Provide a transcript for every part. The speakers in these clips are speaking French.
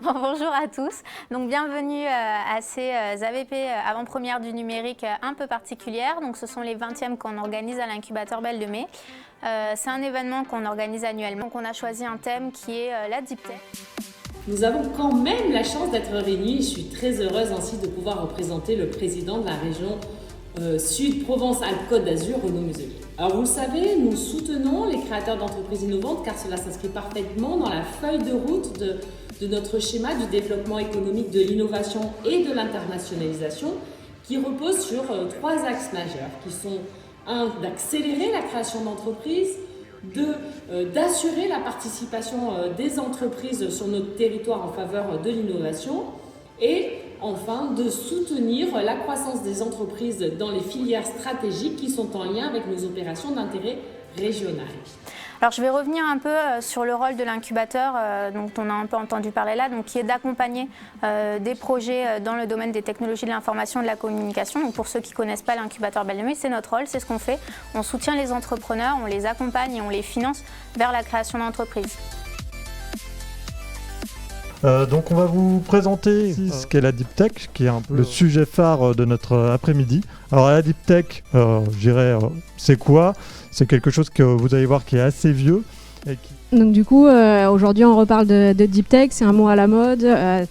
Bonjour à tous. Donc bienvenue à ces AVP avant-première du numérique un peu particulière. Donc ce sont les 20e qu'on organise à l'incubateur Belle de Mai. C'est un événement qu'on organise annuellement. Donc on a choisi un thème qui est la Deep Tech. Nous avons quand même la chance d'être réunis. Je suis très heureuse ainsi de pouvoir représenter le président de la région Sud Provence-Alpes-Côte d'Azur, Renaud Muselier. Alors vous le savez, nous soutenons les créateurs d'entreprises innovantes car cela s'inscrit parfaitement dans la feuille de route de notre schéma du développement économique de l'innovation et de l'internationalisation qui repose sur trois axes majeurs qui sont d'accélérer la création d'entreprises, d'assurer la participation des entreprises sur notre territoire en faveur de l'innovation et enfin de soutenir la croissance des entreprises dans les filières stratégiques qui sont en lien avec nos opérations d'intérêt régional. Alors je vais revenir un peu sur le rôle de l'incubateur dont on a un peu entendu parler là, donc qui est d'accompagner des projets dans le domaine des technologies de l'information et de la communication. Donc pour ceux qui ne connaissent pas l'incubateur Belle de Mai, c'est notre rôle, c'est ce qu'on fait. On soutient les entrepreneurs, on les accompagne et on les finance vers la création d'entreprises. Donc on va vous présenter ce qu'est la Deep Tech, qui est un peu le sujet phare de notre après-midi. Alors la Deep Tech, je dirais, c'est quoi ? C'est quelque chose que vous allez voir qui est assez vieux. Donc du coup, aujourd'hui on reparle de Deep Tech, c'est un mot à la mode,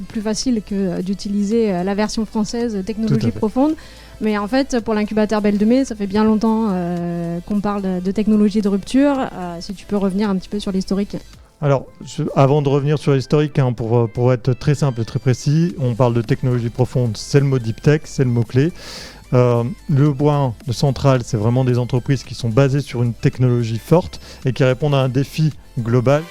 plus facile que d'utiliser la version française technologie profonde. Mais en fait, pour l'incubateur Belle de Mai, ça fait bien longtemps qu'on parle de technologie de rupture. Si tu peux revenir un petit peu sur l'historique. Alors, avant de revenir sur l'historique, pour être très simple et très précis, on parle de technologie profonde, c'est le mot Deep Tech, c'est le mot-clé. Le point central, c'est vraiment des entreprises qui sont basées sur une technologie forte et qui répondent à un défi global.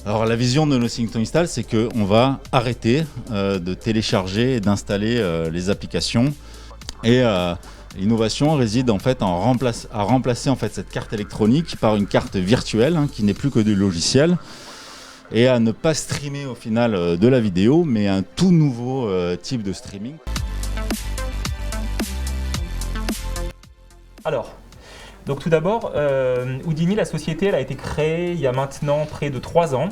Alors la vision de Nothing Install, c'est qu'on va arrêter de télécharger et d'installer les applications. Et l'innovation réside en fait à remplacer en fait cette carte électronique par une carte virtuelle qui n'est plus que du logiciel et à ne pas streamer au final de la vidéo, mais un tout nouveau type de streaming. Alors, donc tout d'abord, Houdini, la société, elle a été créée il y a maintenant près de 3 ans.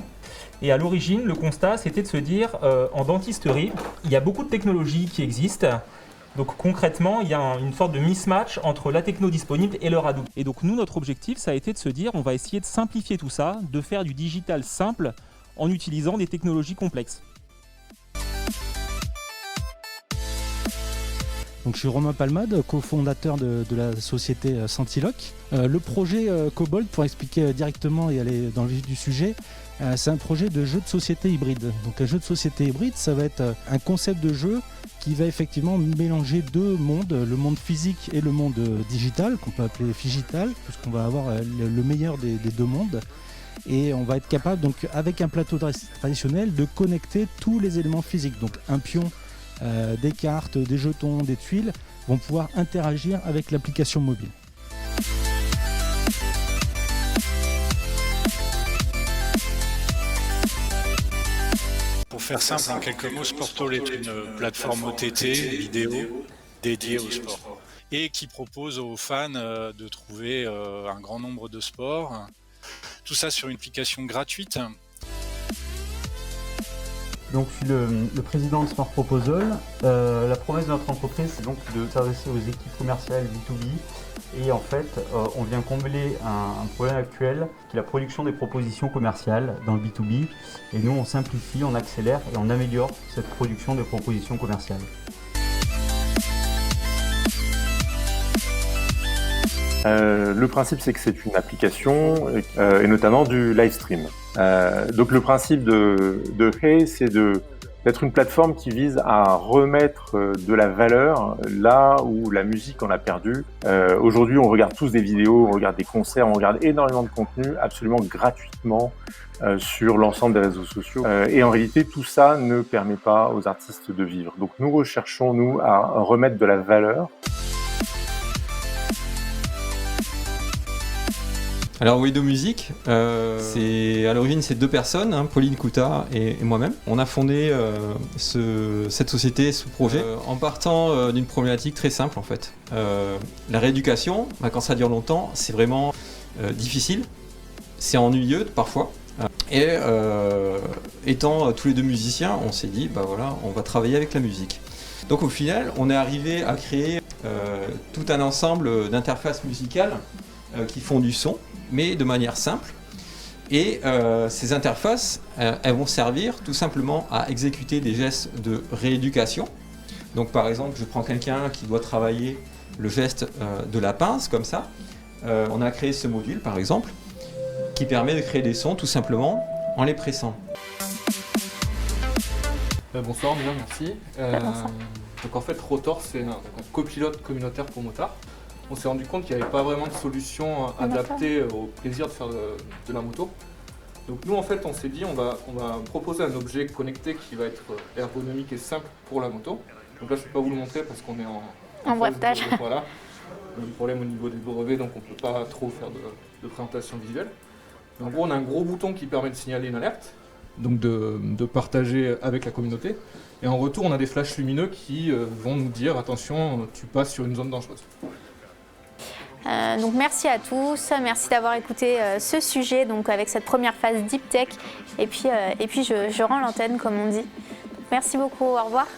Et à l'origine, le constat, c'était de se dire, en dentisterie, il y a beaucoup de technologies qui existent. Donc concrètement, il y a une sorte de mismatch entre la techno disponible et leur adoub. Et donc nous, notre objectif, ça a été de se dire, on va essayer de simplifier tout ça, de faire du digital simple en utilisant des technologies complexes. Donc, je suis Romain Palmade, cofondateur de la société Sentiloc. Le projet Cobalt, pour expliquer directement et aller dans le vif du sujet, c'est un projet de jeu de société hybride. Donc un jeu de société hybride, ça va être un concept de jeu qui va effectivement mélanger deux mondes, le monde physique et le monde digital, qu'on peut appeler figital, puisqu'on va avoir le meilleur des deux mondes. Et on va être capable, donc, avec un plateau traditionnel, de connecter tous les éléments physiques. Donc un pion, des cartes, des jetons, des tuiles vont pouvoir interagir avec l'application mobile. Pour faire simple, en quelques mots, Sportall est une plateforme OTT vidéo dédiée au sport et qui propose aux fans de trouver un grand nombre de sports. Tout ça sur une application gratuite. Donc je suis le président de Smart Proposal. La promesse de notre entreprise, c'est donc de s'adresser aux équipes commerciales B2B. Et en fait, on vient combler un problème actuel qui est la production des propositions commerciales dans le B2B. Et nous, on simplifie, on accélère et on améliore cette production des propositions commerciales. Le principe, c'est que c'est une application et notamment du live stream. Donc le principe de Hey, c'est d'être une plateforme qui vise à remettre de la valeur là où la musique en a perdu. Aujourd'hui, on regarde tous des vidéos, on regarde des concerts, on regarde énormément de contenu absolument gratuitement sur l'ensemble des réseaux sociaux. Et en réalité, tout ça ne permet pas aux artistes de vivre. Donc nous recherchons, nous, à remettre de la valeur. Alors Wedo Music, à l'origine c'est 2 personnes, hein, Pauline Couta et moi-même. On a fondé cette société, ce projet, en partant d'une problématique très simple en fait. La rééducation, quand ça dure longtemps, c'est vraiment difficile, c'est ennuyeux parfois. Et étant tous les 2 musiciens, on s'est dit, voilà, on va travailler avec la musique. Donc au final, on est arrivé à créer tout un ensemble d'interfaces musicales qui font du son, mais de manière simple. Et ces interfaces, elles vont servir tout simplement à exécuter des gestes de rééducation. Donc par exemple, je prends quelqu'un qui doit travailler le geste de la pince, comme ça. On a créé ce module, par exemple, qui permet de créer des sons tout simplement en les pressant. Bonsoir, bien, merci. Donc en fait, Rotor, c'est un copilote communautaire pour motards. On s'est rendu compte qu'il n'y avait pas vraiment de solution adaptée au plaisir de faire de la moto. Donc nous, en fait, on s'est dit on va proposer un objet connecté qui va être ergonomique et simple pour la moto. Donc là, je ne vais pas vous le montrer parce qu'on est en brevetage. Voilà. On a un problème au niveau des brevets, donc on ne peut pas trop faire de présentation visuelle. Mais en gros, on a un gros bouton qui permet de signaler une alerte, donc de partager avec la communauté. Et en retour, on a des flashs lumineux qui vont nous dire « Attention, tu passes sur une zone dangereuse ». Donc merci à tous, merci d'avoir écouté ce sujet donc avec cette première phase Deep Tech et puis je rends l'antenne comme on dit. Merci beaucoup, au revoir.